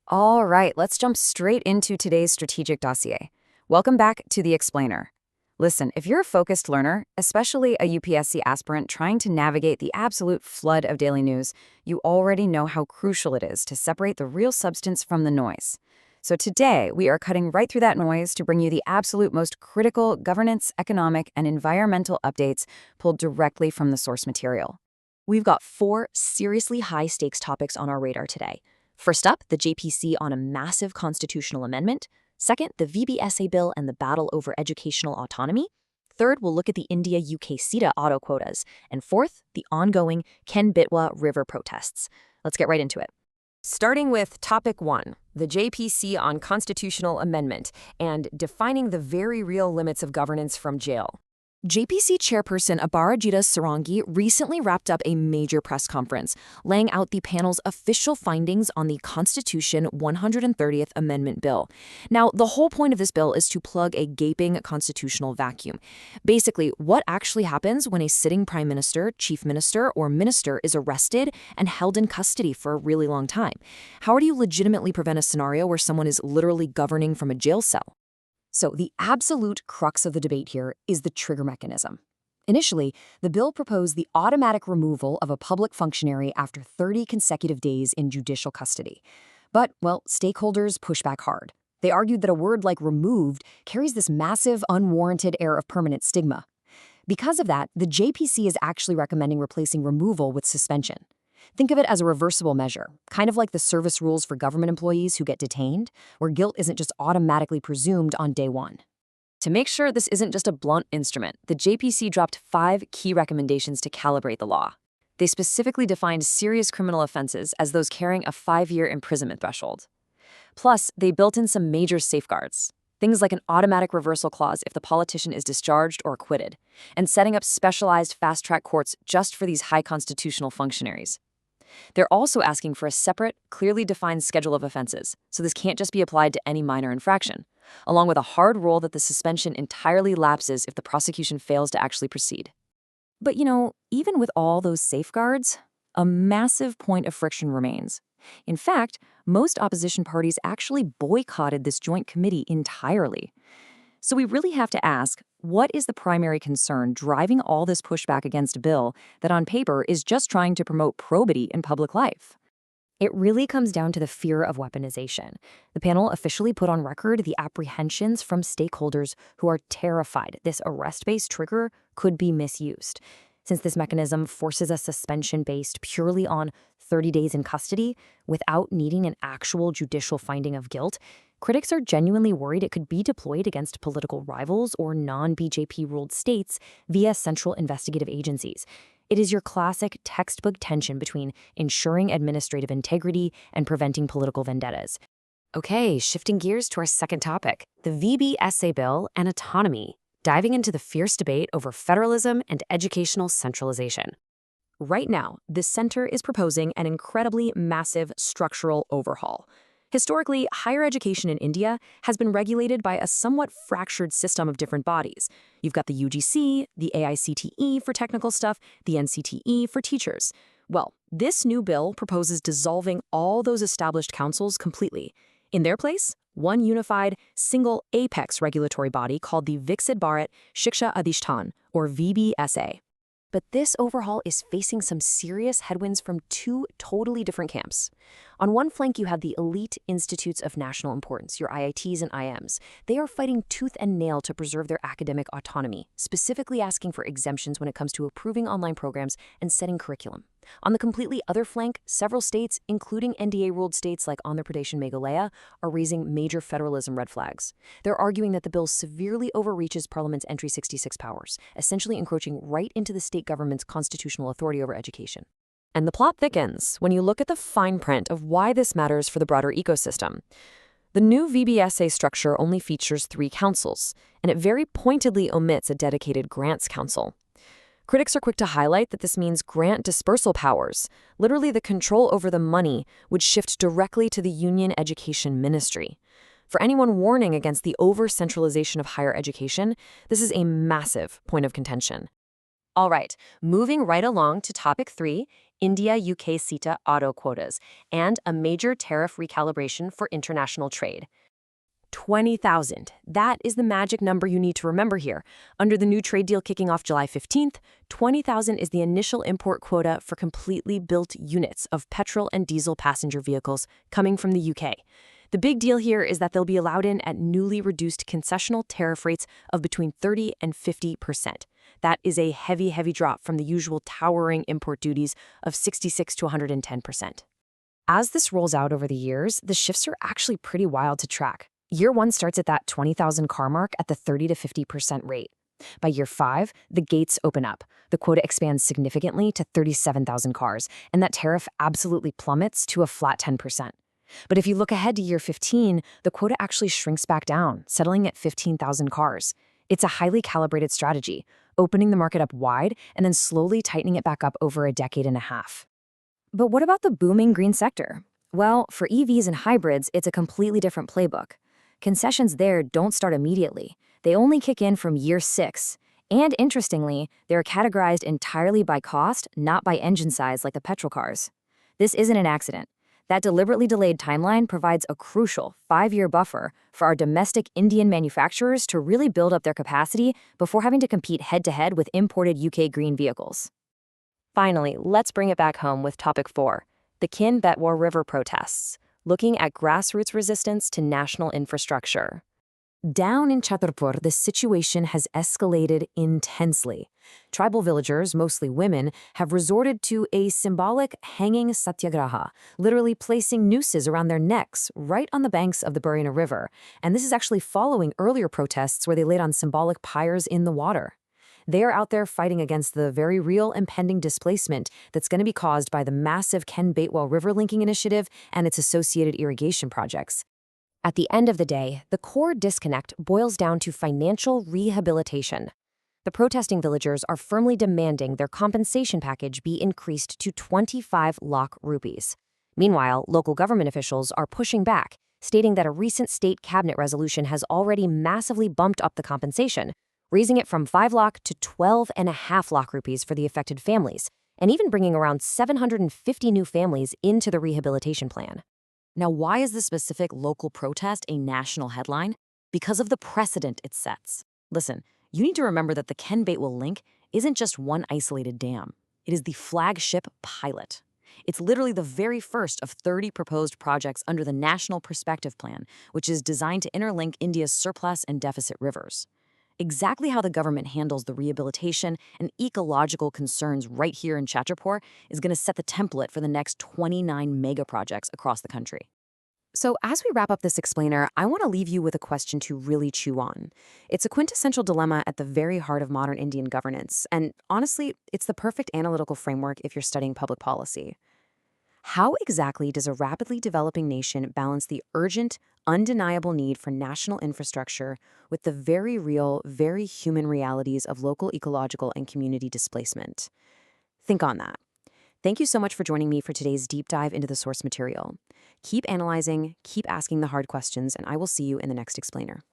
All right, let's jump straight into today's strategic dossier. Welcome back to The Explainer. Listen, if you're a focused learner, especially a UPSC aspirant trying to navigate the absolute flood of daily news, you already know how crucial it is to separate the real substance from the noise. So today, we are cutting right through that noise to bring you the absolute most critical governance, economic, and environmental updates pulled directly from the source material. We've got four seriously high-stakes topics on our radar today. First up, the JPC on a massive constitutional amendment. Second, the VBSA bill and the battle over educational autonomy. Third, we'll look at the India-UK CETA auto quotas. And fourth, the ongoing Ken Betwa River protests. Let's get right into it. Starting with Topic 1, the JPC on constitutional amendment and defining the very real limits of governance from jail. JPC chairperson Abarijita Sarangi recently wrapped up a major press conference, laying out the panel's official findings on the Constitution 130th Amendment bill. Now, the whole point of this bill is to plug a gaping constitutional vacuum. Basically, what actually happens when a sitting prime minister, chief minister, or minister is arrested and held in custody for a really long time? How do you legitimately prevent a scenario where someone is literally governing from a jail cell? So the absolute crux of the debate here is the trigger mechanism. Initially, the bill proposed the automatic removal of a public functionary after 30 consecutive days in judicial custody. But, well, stakeholders pushed back hard. They argued that a word like removed carries this massive, unwarranted air of permanent stigma. Because of that, the JPC is actually recommending replacing removal with suspension. Think of it as a reversible measure, kind of like the service rules for government employees who get detained, where guilt isn't just automatically presumed on day one. To make sure this isn't just a blunt instrument, the JPC dropped 5 key recommendations to calibrate the law. They specifically defined serious criminal offenses as those carrying a 5-year imprisonment threshold. Plus, they built in some major safeguards, things like an automatic reversal clause if the politician is discharged or acquitted, and setting up specialized fast-track courts just for these high constitutional functionaries. They're also asking for a separate, clearly defined schedule of offenses, so this can't just be applied to any minor infraction, along with a hard rule that the suspension entirely lapses if the prosecution fails to actually proceed. But even with all those safeguards, a massive point of friction remains. In fact, most opposition parties actually boycotted this joint committee entirely. So we really have to ask, what is the primary concern driving all this pushback against a bill that on paper is just trying to promote probity in public life? It really comes down to the fear of weaponization. The panel officially put on record the apprehensions from stakeholders who are terrified this arrest-based trigger could be misused. Since this mechanism forces a suspension based purely on 30 days in custody without needing an actual judicial finding of guilt, critics are genuinely worried it could be deployed against political rivals or non-BJP-ruled states via central investigative agencies. It is your classic textbook tension between ensuring administrative integrity and preventing political vendettas. Okay, shifting gears to our second topic, the VBSA bill and autonomy, diving into the fierce debate over federalism and educational centralization. Right now, the center is proposing an incredibly massive structural overhaul. Historically, higher education in India has been regulated by a somewhat fractured system of different bodies. You've got the UGC, the AICTE for technical stuff, the NCTE for teachers. Well, this new bill proposes dissolving all those established councils completely. In their place, one unified, single apex regulatory body called the Viksit Bharat Shiksha Adhishtan, or VBSA. But this overhaul is facing some serious headwinds from 2 totally different camps. On one flank, you have the elite institutes of national importance, your IITs and IMs. They are fighting tooth and nail to preserve their academic autonomy, specifically asking for exemptions when it comes to approving online programs and setting curriculum. On the completely other flank, several states, including NDA-ruled states like Andhra Pradesh and Meghalaya, are raising major federalism red flags. They're arguing that the bill severely overreaches Parliament's Entry 66 powers, essentially encroaching right into the state government's constitutional authority over education. And the plot thickens when you look at the fine print of why this matters for the broader ecosystem. The new VBSA structure only features 3 councils, and it very pointedly omits a dedicated grants council. Critics are quick to highlight that this means grant dispersal powers, literally the control over the money, would shift directly to the Union Education Ministry. For anyone warning against the over-centralization of higher education, this is a massive point of contention. All right, moving right along to topic 3, India-UK CETA auto quotas, and a major tariff recalibration for international trade. 20,000. That is the magic number you need to remember here. Under the new trade deal kicking off July 15th, 20,000 is the initial import quota for completely built units of petrol and diesel passenger vehicles coming from the UK. The big deal here is that they'll be allowed in at newly reduced concessional tariff rates of between 30 and 50%. That is a heavy, heavy drop from the usual towering import duties of 66 to 110%. As this rolls out over the years, the shifts are actually pretty wild to track. Year 1 starts at that 20,000 car mark at the 30 to 50% rate. By year 5, the gates open up. The quota expands significantly to 37,000 cars, and that tariff absolutely plummets to a flat 10%. But if you look ahead to year 15, the quota actually shrinks back down, settling at 15,000 cars. It's a highly calibrated strategy, opening the market up wide and then slowly tightening it back up over a decade and a half. But what about the booming green sector? Well, for EVs and hybrids, it's a completely different playbook. Concessions there don't start immediately. They only kick in from year 6. And interestingly, they're categorized entirely by cost, not by engine size like the petrol cars. This isn't an accident. That deliberately delayed timeline provides a crucial 5-year buffer for our domestic Indian manufacturers to really build up their capacity before having to compete head-to-head with imported UK green vehicles. Finally, let's bring it back home with topic 4, the Kin-Betwa River protests, looking at grassroots resistance to national infrastructure. Down in Chhatarpur, the situation has escalated intensely. Tribal villagers, mostly women, have resorted to a symbolic hanging satyagraha, literally placing nooses around their necks right on the banks of the Burina River. And this is actually following earlier protests where they laid on symbolic pyres in the water. They are out there fighting against the very real impending displacement that's going to be caused by the massive Ken-Betwa River linking initiative and its associated irrigation projects. At the end of the day, the core disconnect boils down to financial rehabilitation. The protesting villagers are firmly demanding their compensation package be increased to 25 lakh rupees. Meanwhile, local government officials are pushing back, stating that a recent state cabinet resolution has already massively bumped up the compensation, raising it from 5 lakh to 12.5 lakh rupees for the affected families, and even bringing around 750 new families into the rehabilitation plan. Now, why is this specific local protest a national headline? Because of the precedent it sets. Listen, you need to remember that the Ken-Betwa link isn't just one isolated dam. It is the flagship pilot. It's literally the very first of 30 proposed projects under the National Perspective Plan, which is designed to interlink India's surplus and deficit rivers. Exactly how the government handles the rehabilitation and ecological concerns right here in Chhatarpur is going to set the template for the next 29 mega projects across the country. So as we wrap up this explainer, I want to leave you with a question to really chew on. It's a quintessential dilemma at the very heart of modern Indian governance, and honestly, it's the perfect analytical framework if you're studying public policy. How exactly does a rapidly developing nation balance the urgent, undeniable need for national infrastructure with the very real, very human realities of local ecological and community displacement? Think on that. Thank you so much for joining me for today's deep dive into the source material. Keep analyzing, keep asking the hard questions, and I will see you in the next explainer.